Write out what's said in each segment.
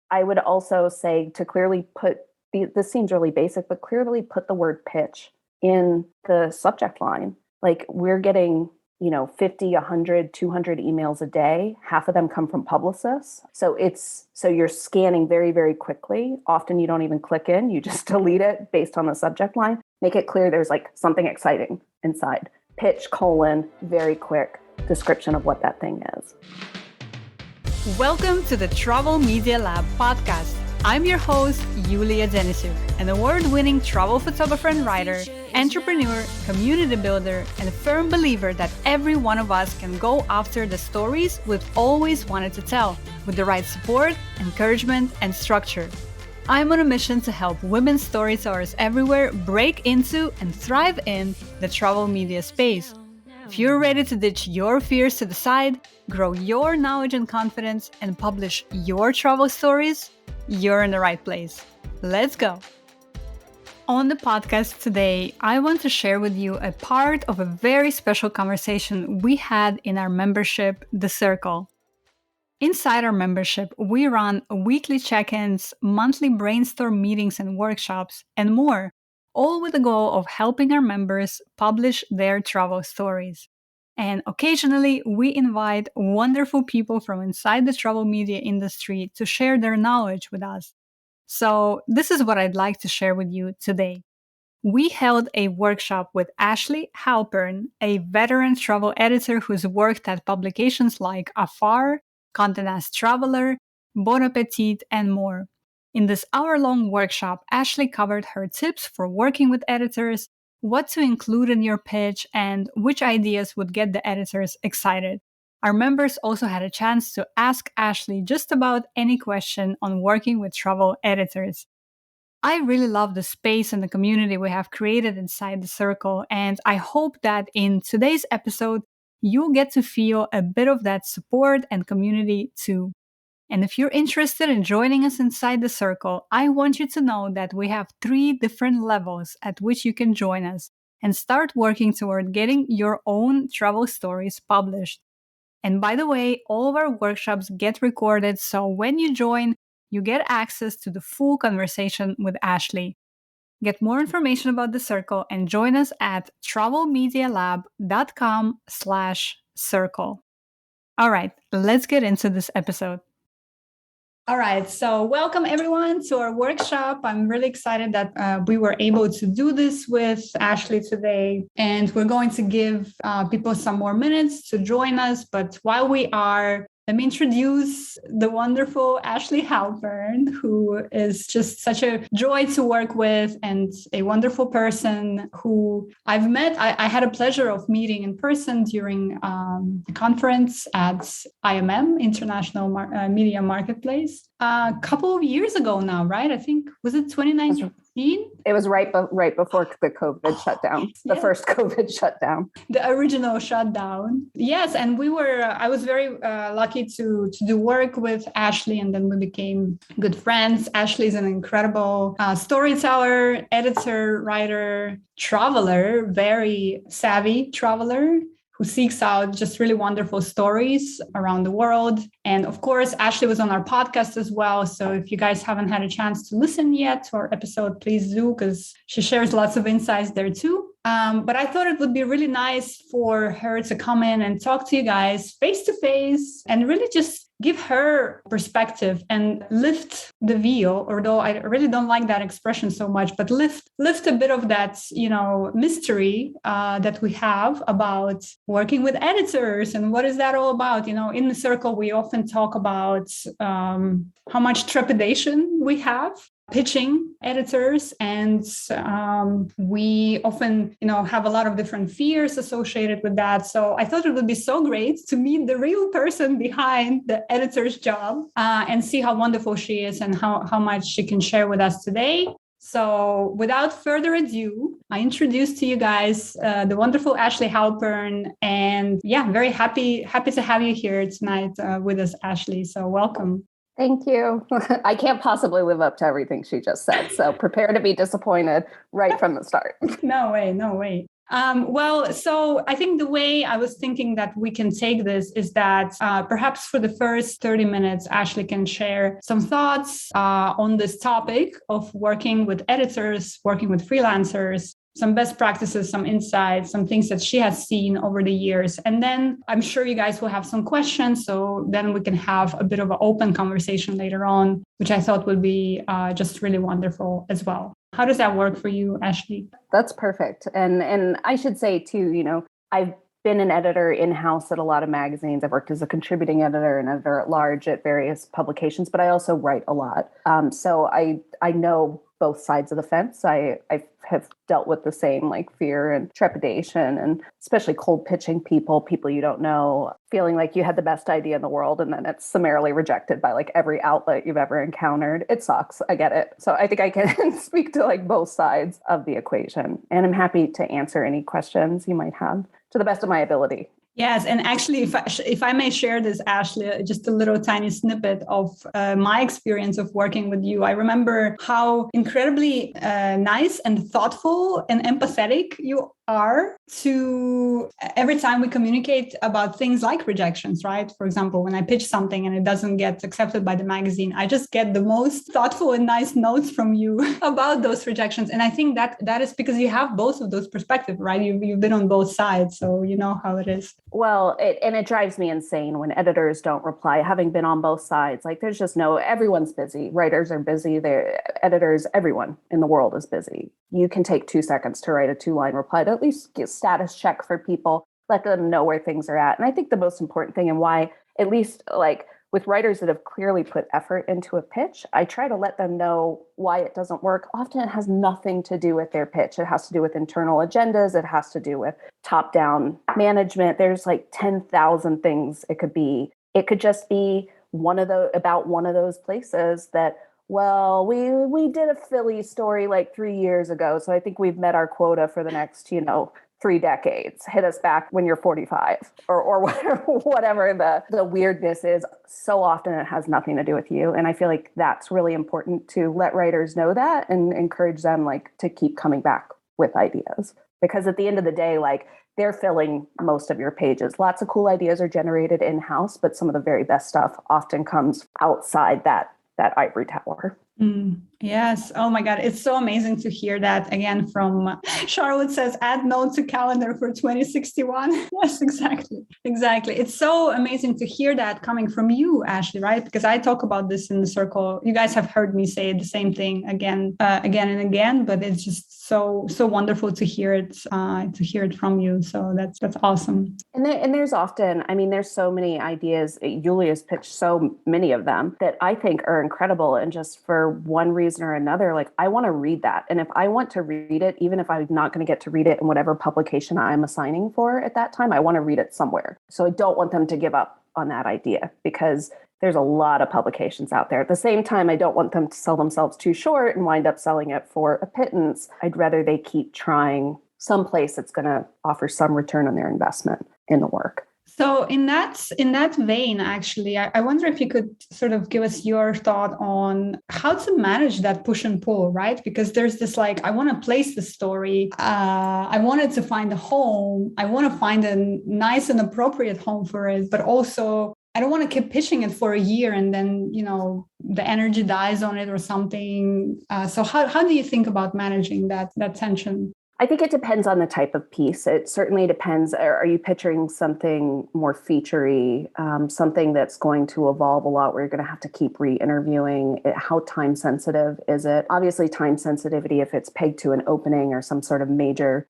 I would also say to clearly put, this seems really basic, but clearly put the word pitch in the subject line. Like we're getting, 50, 100, 200 emails a day. Half of them come from publicists. So you're scanning very, very quickly. Often you don't even click in, you just delete it based on the subject line. Make it clear there's like something exciting inside. Pitch, very quick description of what that thing is. Welcome to the Travel Media Lab podcast. I'm your host, Yulia Denisuk, an award-winning travel photographer and writer, entrepreneur, community builder, and a firm believer that every one of us can go after the stories we've always wanted to tell, with the right support, encouragement, and structure. I'm on a mission to help women storytellers everywhere break into and thrive in the travel media space. If you're ready to ditch your fears to the side, grow your knowledge and confidence, and publish your travel stories, you're in the right place. Let's go. On the podcast today, I want to share with you a part of a very special conversation we had in our membership, The Circle. Inside our membership, we run weekly check-ins, monthly brainstorm meetings and workshops, and more, all with the goal of helping our members publish their travel stories. And occasionally, we invite wonderful people from inside the travel media industry to share their knowledge with us. So this is what I'd like to share with you today. We held a workshop with Ashlea Halpern, a veteran travel editor who's worked at publications like AFAR, Condé Nast Traveler, Appétit, and more. In this hour-long workshop, Ashlea covered her tips for working with editors, what to include in your pitch, and which ideas would get the editors excited. Our members also had a chance to ask Ashlea just about any question on working with travel editors. I really love the space and the community we have created inside the circle, and I hope that in today's episode, you'll get to feel a bit of that support and community too. And if you're interested in joining us inside the circle, I want you to know that we have 3 different levels at which you can join us and start working toward getting your own travel stories published. And by the way, all of our workshops get recorded, so when you join, you get access to the full conversation with Ashlea. Get more information about the circle and join us at travelmedialab.com/circle. All right, let's get into this episode. All right, so welcome everyone to our workshop. I'm really excited that we were able to do this with Ashlea today, and we're going to give people some more minutes to join us. But while we are, let me introduce the wonderful Ashlea Halpern, who is just such a joy to work with and a wonderful person who I've met. I had a pleasure of meeting in person during the conference at IMM, International Media Marketplace, a couple of years ago now, right? I think, was it 2019? It was right before the COVID shutdown, the first COVID shutdown. The original shutdown. Yes, and I was very lucky to do work with Ashlea, and then we became good friends. Ashlea is an incredible storyteller, editor, writer, traveler, very savvy traveler, who seeks out just really wonderful stories around the world. And of course, Ashlea was on our podcast as well. So if you guys haven't had a chance to listen yet to our episode, please do, because she shares lots of insights there too. But I thought it would be really nice for her to come in and talk to you guys face to face and really just give her perspective and lift the veil, although I really don't like that expression so much, but lift a bit of that, mystery that we have about working with editors and what is that all about. In the circle, we often talk about how much trepidation we have pitching editors, and we often have a lot of different fears associated with that. So I thought it would be so great to meet the real person behind the editor's job and see how wonderful she is and how much she can share with us today. So without further ado, I introduce to you guys the wonderful Ashlea Halpern, and very happy to have you here tonight with us, Ashlea. So welcome. Thank you. I can't possibly live up to everything she just said, so prepare to be disappointed right from the start. No way. So I think the way I was thinking that we can take this is that perhaps for the first 30 minutes, Ashley can share some thoughts on this topic of working with editors, working with freelancers, some best practices, some insights, some things that she has seen over the years. And then I'm sure you guys will have some questions. So then we can have a bit of an open conversation later on, which I thought would be just really wonderful as well. How does that work for you, Ashley? That's perfect. And I should say too, I've been an editor in-house at a lot of magazines. I've worked as a contributing editor and editor at large at various publications, but I also write a lot. So I know both sides of the fence. I have dealt with the same like fear and trepidation, and especially cold pitching people you don't know, feeling like you had the best idea in the world and then it's summarily rejected by like every outlet you've ever encountered. It sucks. I get it. So I think I can speak to like both sides of the equation, and I'm happy to answer any questions you might have to the best of my ability. Yes, and actually, if I may share this, Ashley, just a little tiny snippet of my experience of working with you. I remember how incredibly nice and thoughtful and empathetic you are to every time we communicate about things like rejections, right? For example, when I pitch something and it doesn't get accepted by the magazine, I just get the most thoughtful and nice notes from you about those rejections. And I think that is because you have both of those perspectives, right? You've been on both sides, so you know how it is. Well, it drives me insane when editors don't reply, having been on both sides. Like there's just everyone's busy. Writers are busy. Editors, everyone in the world is busy. You can take 2 seconds to write a 2-line reply to at least get status check for people, let them know where things are at. And I think the most important thing, and why, at least like with writers that have clearly put effort into a pitch, I try to let them know why it doesn't work. Often it has nothing to do with their pitch. It has to do with internal agendas. It has to do with top-down management. There's like 10,000 things it could be. It could just be about one of those places that, well, we did a Philly story like 3 years ago, so I think we've met our quota for the next, 3 decades. Hit us back when you're 45 or whatever the weirdness is. So often it has nothing to do with you. And I feel like that's really important to let writers know that and encourage them like to keep coming back with ideas. Because at the end of the day, like they're filling most of your pages. Lots of cool ideas are generated in-house, but some of the very best stuff often comes outside that ivory tower. Yes. Oh my God. It's so amazing to hear that again from Charlotte says, add note to calendar for 2061. Yes, exactly. It's so amazing to hear that coming from you, Ashley, right? Because I talk about this in the circle. You guys have heard me say the same thing again and again, but it's just so wonderful to hear it from you. So that's awesome. And there's often, there's so many ideas. Julia's pitched so many of them that I think are incredible. And just for one reason or another, like I want to read that. And if I want to read it, even if I'm not going to get to read it in whatever publication I'm assigning for at that time, I want to read it somewhere. So I don't want them to give up on that idea because there's a lot of publications out there. At the same time, I don't want them to sell themselves too short and wind up selling it for a pittance. I'd rather they keep trying someplace that's going to offer some return on their investment in the work. So in that vein, actually, I wonder if you could sort of give us your thought on how to manage that push and pull, right? Because there's this like, I want to place the story. I wanted to find a home. I want to find a nice and appropriate home for it, but also I don't want to keep pitching it for a year and then, the energy dies on it or something. So how do you think about managing that tension? I think it depends on the type of piece. It certainly depends. Are you picturing something more featurey, something that's going to evolve a lot where you're going to have to keep re-interviewing? How time sensitive is it? Obviously, time sensitivity, if it's pegged to an opening or some sort of major,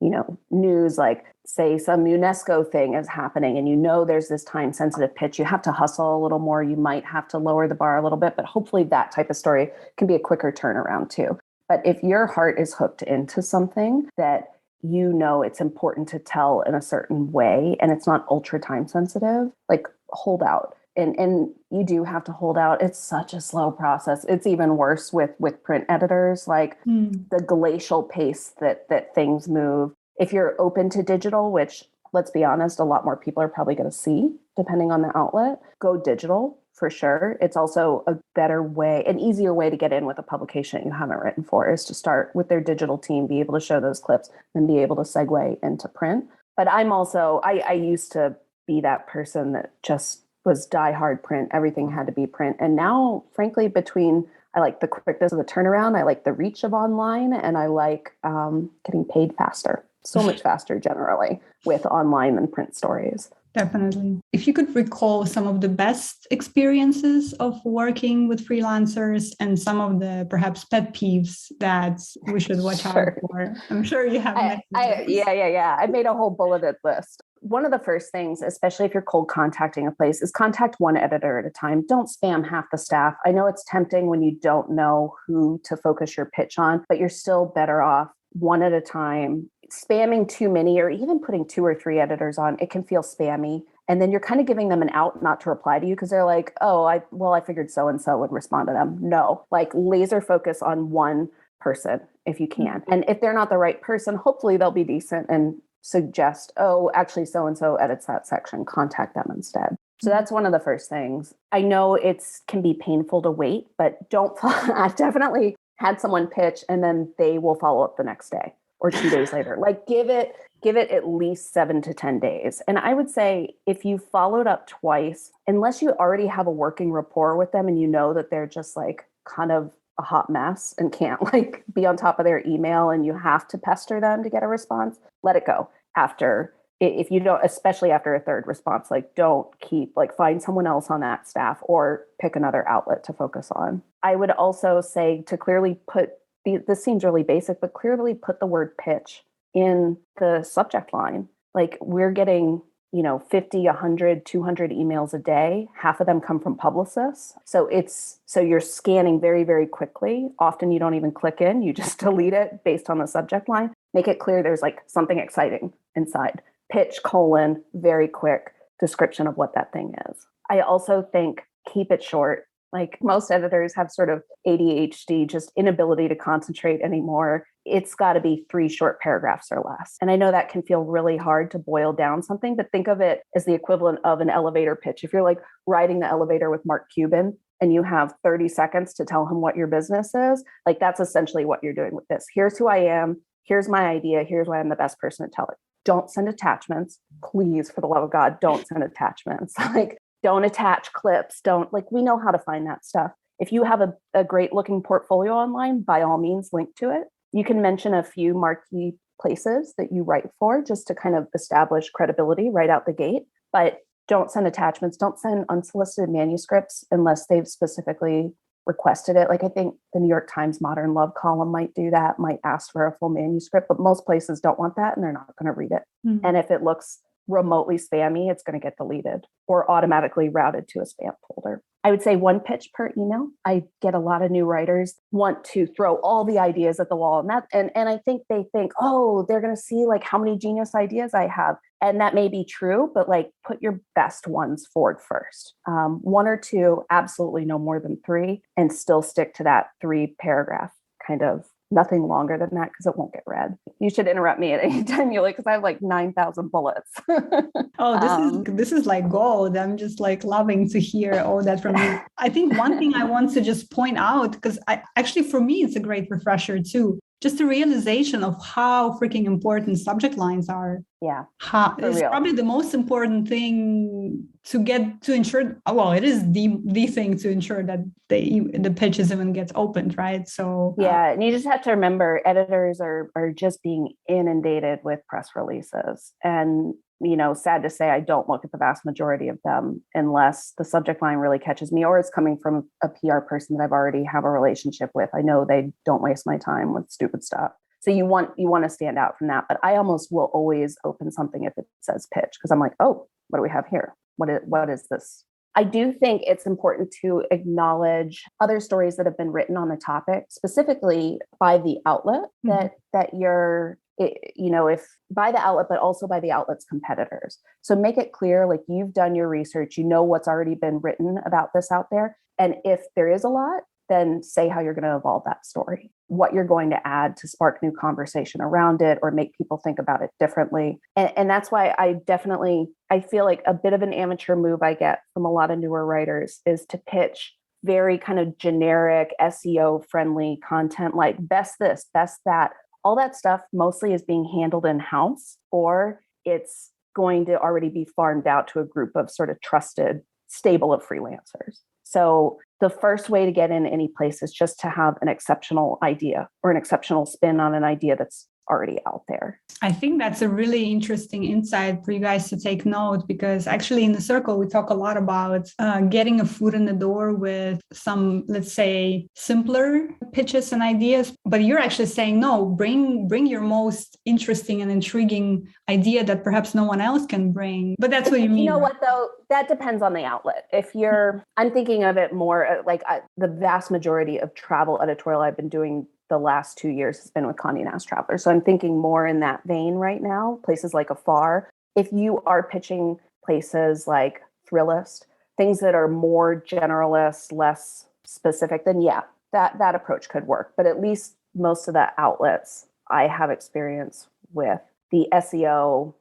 news, like say some UNESCO thing is happening and there's this time sensitive pitch, you have to hustle a little more. You might have to lower the bar a little bit, but hopefully that type of story can be a quicker turnaround too. But if your heart is hooked into something that it's important to tell in a certain way and it's not ultra time sensitive, like hold out. And you do have to hold out. It's such a slow process. It's even worse with print editors, like the glacial pace that things move. If you're open to digital, which let's be honest, a lot more people are probably going to see depending on the outlet, go digital for sure. It's also a better way, an easier way to get in with a publication you haven't written for, is to start with their digital team, be able to show those clips, and be able to segue into print. But I'm also, I used to be that person that just was diehard print. Everything had to be print. And now, frankly, I like the quickness of the turnaround, I like the reach of online, and I like getting paid faster, so much faster generally with online and print stories. Definitely. If you could recall some of the best experiences of working with freelancers and some of the perhaps pet peeves that we should watch out for. I'm sure you have many. Yeah. I made a whole bulleted list. One of the first things, especially if you're cold contacting a place, is contact one editor at a time. Don't spam half the staff. I know it's tempting when you don't know who to focus your pitch on, but you're still better off one at a time. Spamming too many, or even putting 2 or 3 editors on, it can feel spammy. And then you're kind of giving them an out not to reply to you because they're like, oh, I figured so-and-so would respond to them. No, like laser focus on one person if you can. And if they're not the right person, hopefully they'll be decent and suggest, oh, actually so-and-so edits that section, contact them instead. So that's one of the first things. I know it can be painful to wait, but I've definitely had someone pitch and then they will follow up the next day or 2 days later. Like give it at least 7 to 10 days. And I would say if you followed up twice, unless you already have a working rapport with them and you know that they're just like kind of a hot mess and can't like be on top of their email and you have to pester them to get a response, let it go. If you don't, especially after a third response, like don't find someone else on that staff or pick another outlet to focus on. I would also say to clearly this seems really basic, but clearly put the word pitch in the subject line. Like we're getting, 50, 100, 200 emails a day. Half of them come from publicists. So you're scanning very, very quickly. Often you don't even click in, you just delete it based on the subject line. Make it clear there's like something exciting inside. Pitch : very quick description of what that thing is. I also think keep it short. Like most editors have sort of ADHD, just inability to concentrate anymore. It's got to be 3 short paragraphs or less. And I know that can feel really hard to boil down something, but think of it as the equivalent of an elevator pitch. If you're like riding the elevator with Mark Cuban and you have 30 seconds to tell him what your business is, like that's essentially what you're doing with this. Here's who I am. Here's my idea. Here's why I'm the best person to tell it. Don't send attachments. Please, for the love of God, don't send attachments. Like, don't attach clips. We know how to find that stuff. If you have a great looking portfolio online, by all means, link to it. You can mention a few marquee places that you write for just to kind of establish credibility right out the gate. But don't send attachments. Don't send unsolicited manuscripts unless they've specifically requested it. Like I think the New York Times Modern Love column might do that, might ask for a full manuscript, but most places don't want that and they're not going to read it. Mm-hmm. And if it looks remotely spammy, it's going to get deleted or automatically routed to a spam folder. I would say 1 pitch per email. I get a lot of new writers want to throw all the ideas at the wall, and I think they think, oh, they're going to see like how many genius ideas I have. And that may be true, but like put your best ones forward first. 1 or 2, absolutely no more than 3, and still stick to that 3 paragraph kind of. Nothing longer than that because it won't get read. You should interrupt me at any time, Yulia, because I have like 9,000 bullets. This is like gold. I'm just like loving to hear all that from you. I think one thing I want to just point out, because for me, it's a great refresher too. Just the realization of how freaking important subject lines are. Yeah. It's probably the most important thing to ensure. Well, it is the thing to ensure that the pitches even gets opened, right? So yeah, and you just have to remember, editors are just being inundated with press releases, and sad to say, I don't look at the vast majority of them unless the subject line really catches me or it's coming from a PR person that I've already have a relationship with. I know they don't waste my time with stupid stuff. So you want to stand out from that. But I almost will always open something if it says pitch, because I'm like, oh, what do we have here? What is this? I do think it's important to acknowledge other stories that have been written on the topic, specifically by the outlet that you're, if by the outlet, but also by the outlet's competitors. So make it clear, like you've done your research, what's already been written about this out there. And if there is a lot, then say how you're going to evolve that story, what you're going to add to spark new conversation around it or make people think about it differently. And that's why I feel like a bit of an amateur move I get from a lot of newer writers is to pitch very kind of generic SEO friendly content, like best this, best that. All that stuff mostly is being handled in-house, or it's going to already be farmed out to a group of sort of trusted stable of freelancers. So the first way to get in any place is just to have an exceptional idea or an exceptional spin on an idea that's already out there. I think that's a really interesting insight for you guys to take note, because actually in the circle, we talk a lot about getting a foot in the door with some, let's say, simpler pitches and ideas. But you're actually saying, no, bring your most interesting and intriguing idea that perhaps no one else can bring. But that's what you mean. You know what, though? That depends on the outlet. I'm thinking of it more like the vast majority of travel editorial I've been doing the last 2 years has been with Condé Nast Traveler. So I'm thinking more in that vein right now, places like AFAR. If you are pitching places like Thrillist, things that are more generalist, less specific, then yeah, that approach could work. But at least most of the outlets I have experience with, the SEO,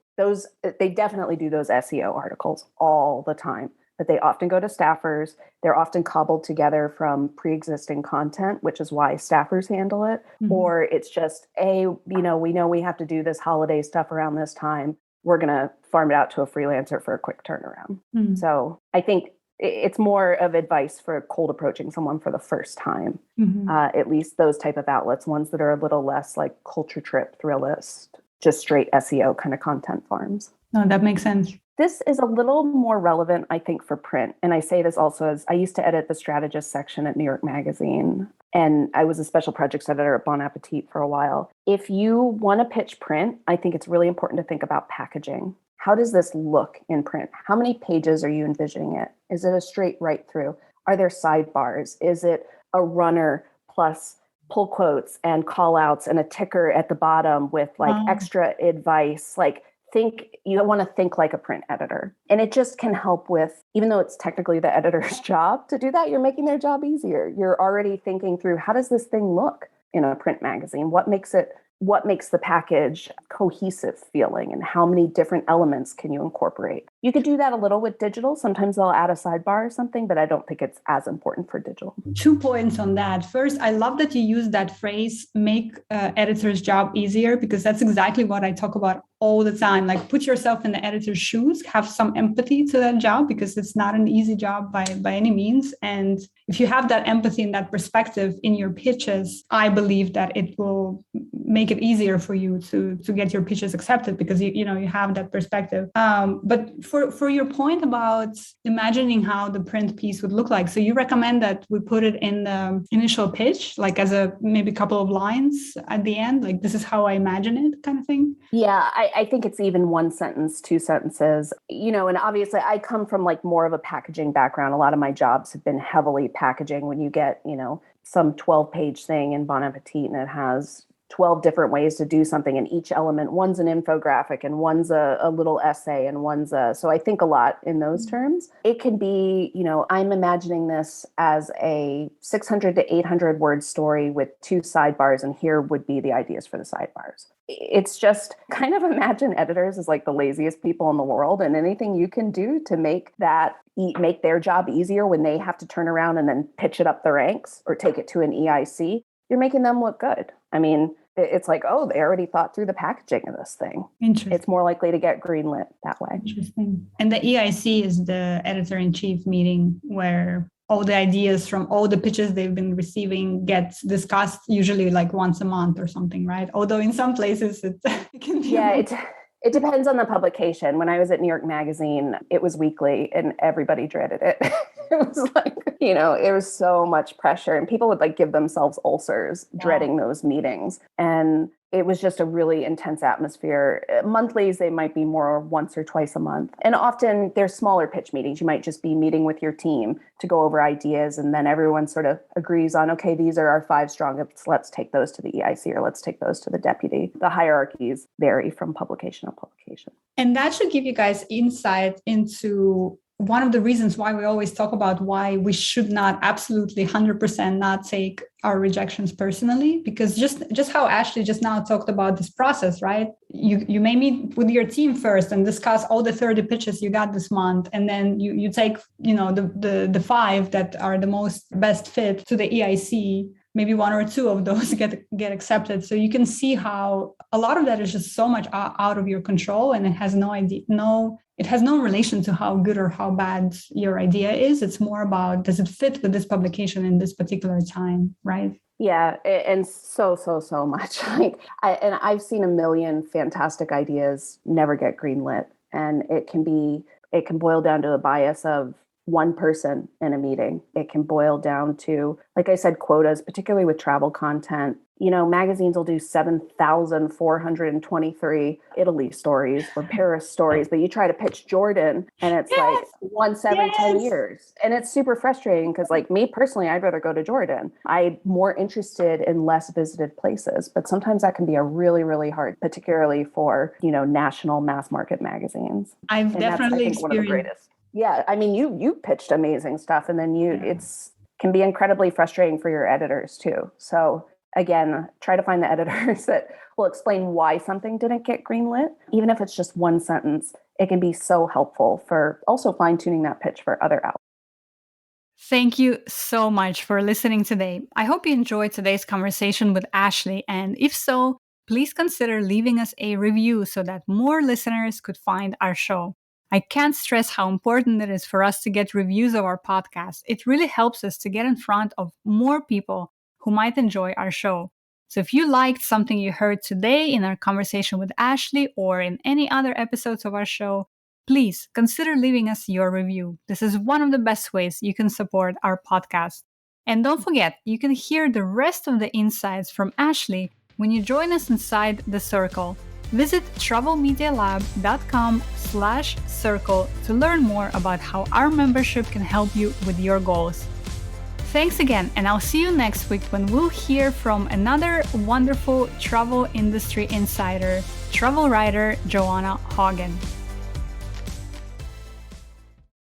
they definitely do those SEO articles all the time. But they often go to staffers. They're often cobbled together from pre-existing content, which is why staffers handle it. Mm-hmm. Or it's just, we know we have to do this holiday stuff around this time. We're going to farm it out to a freelancer for a quick turnaround. Mm-hmm. So I think it's more of advice for cold approaching someone for the first time. Mm-hmm. At least those type of outlets, ones that are a little less like Culture Trip, Thrillist, just straight SEO kind of content farms. No, that makes sense. This is a little more relevant, I think, for print. And I say this also as I used to edit the strategist section at New York Magazine, and I was a special projects editor at Bon Appetit for a while. If you want to pitch print, I think it's really important to think about packaging. How does this look in print? How many pages are you envisioning it? Is it a straight right through? Are there sidebars? Is it a runner plus pull quotes and call outs and a ticker at the bottom with like extra advice? Like, you want to think like a print editor. And it just can help with, even though it's technically the editor's job to do that, you're making their job easier. You're already thinking through, how does this thing look in a print magazine? What makes the package cohesive feeling, and how many different elements can you incorporate? You could do that a little with digital. Sometimes they'll add a sidebar or something, but I don't think it's as important for digital. 2 points on that. First, I love that you use that phrase, make editor's job easier, because that's exactly what I talk about all the time. Like, put yourself in the editor's shoes, have some empathy to that job, because it's not an easy job by any means. And if you have that empathy and that perspective in your pitches, I believe that it will make it easier for you to get your pitches accepted, because you have that perspective. But for your point about imagining how the print piece would look like, so you recommend that we put it in the initial pitch, like as maybe a couple of lines at the end, like this is how I imagine it, kind of thing? Yeah, I think it's even one sentence, 2 sentences, and obviously I come from like more of a packaging background. A lot of my jobs have been heavily packaging. When you get, some 12-page thing in Bon Appetit and it has 12 different ways to do something, and each element, one's an infographic and one's a little essay and so I think a lot in those terms. It can be, I'm imagining this as a 600 to 800 word story with 2 sidebars, and here would be the ideas for the sidebars. It's just kind of imagine editors as like the laziest people in the world, and anything you can do to make their job easier when they have to turn around and then pitch it up the ranks or take it to an EIC, you're making them look good. I mean, it's like, oh, they already thought through the packaging of this thing. Interesting. It's more likely to get greenlit that way. Interesting. And the EIC is the editor-in-chief meeting where all the ideas from all the pitches they've been receiving gets discussed, usually like once a month or something, right? Although in some places it can be... Yeah, it depends on the publication. When I was at New York Magazine, it was weekly and everybody dreaded it. It was like, it was so much pressure, and people would like give themselves ulcers dreading those meetings. And it was just a really intense atmosphere. Monthlies, they might be more once or twice a month. And often they're smaller pitch meetings. You might just be meeting with your team to go over ideas. And then everyone sort of agrees on, okay, these are our 5 strongest. Let's take those to the EIC, or let's take those to the deputy. The hierarchies vary from publication to publication. And that should give you guys insight into one of the reasons why we always talk about why we should not absolutely 100% not take our rejections personally, because just how Ashley just now talked about this process, right? You may meet with your team first and discuss all the 30 pitches you got this month. And then you take, the 5 that are the most best fit to the EIC. Maybe 1 or 2 of those get accepted. So you can see how a lot of that is just so much out of your control, and it has no relation to how good or how bad your idea is. It's more about, does it fit with this publication in this particular time, right? Yeah, and so much. I've seen a million fantastic ideas never get greenlit, and it can boil down to a bias of one person in a meeting. It can boil down to, like I said, quotas, particularly with travel content. Magazines will do 7,423 Italy stories or Paris stories, but you try to pitch Jordan and it's like once every 10 years. And it's super frustrating because, like, me personally, I'd rather go to Jordan. I'm more interested in less visited places, but sometimes that can be a really, really hard, particularly for, national mass market magazines. I've definitely experienced one of the greatest. Yeah, I mean, you pitched amazing stuff, and then it's can be incredibly frustrating for your editors too. So again, try to find the editors that will explain why something didn't get greenlit. Even if it's just one sentence, it can be so helpful for also fine-tuning that pitch for other outlets. Thank you so much for listening today. I hope you enjoyed today's conversation with Ashley, and if so, please consider leaving us a review so that more listeners could find our show. I can't stress how important it is for us to get reviews of our podcast. It really helps us to get in front of more people who might enjoy our show. So if you liked something you heard today in our conversation with Ashley or in any other episodes of our show, please consider leaving us your review. This is one of the best ways you can support our podcast. And don't forget, you can hear the rest of the insights from Ashley when you join us inside the circle. Visit travelmedialab.com/circle to learn more about how our membership can help you with your goals. Thanks again, and I'll see you next week when we'll hear from another wonderful travel industry insider, travel writer Joanna Hagen.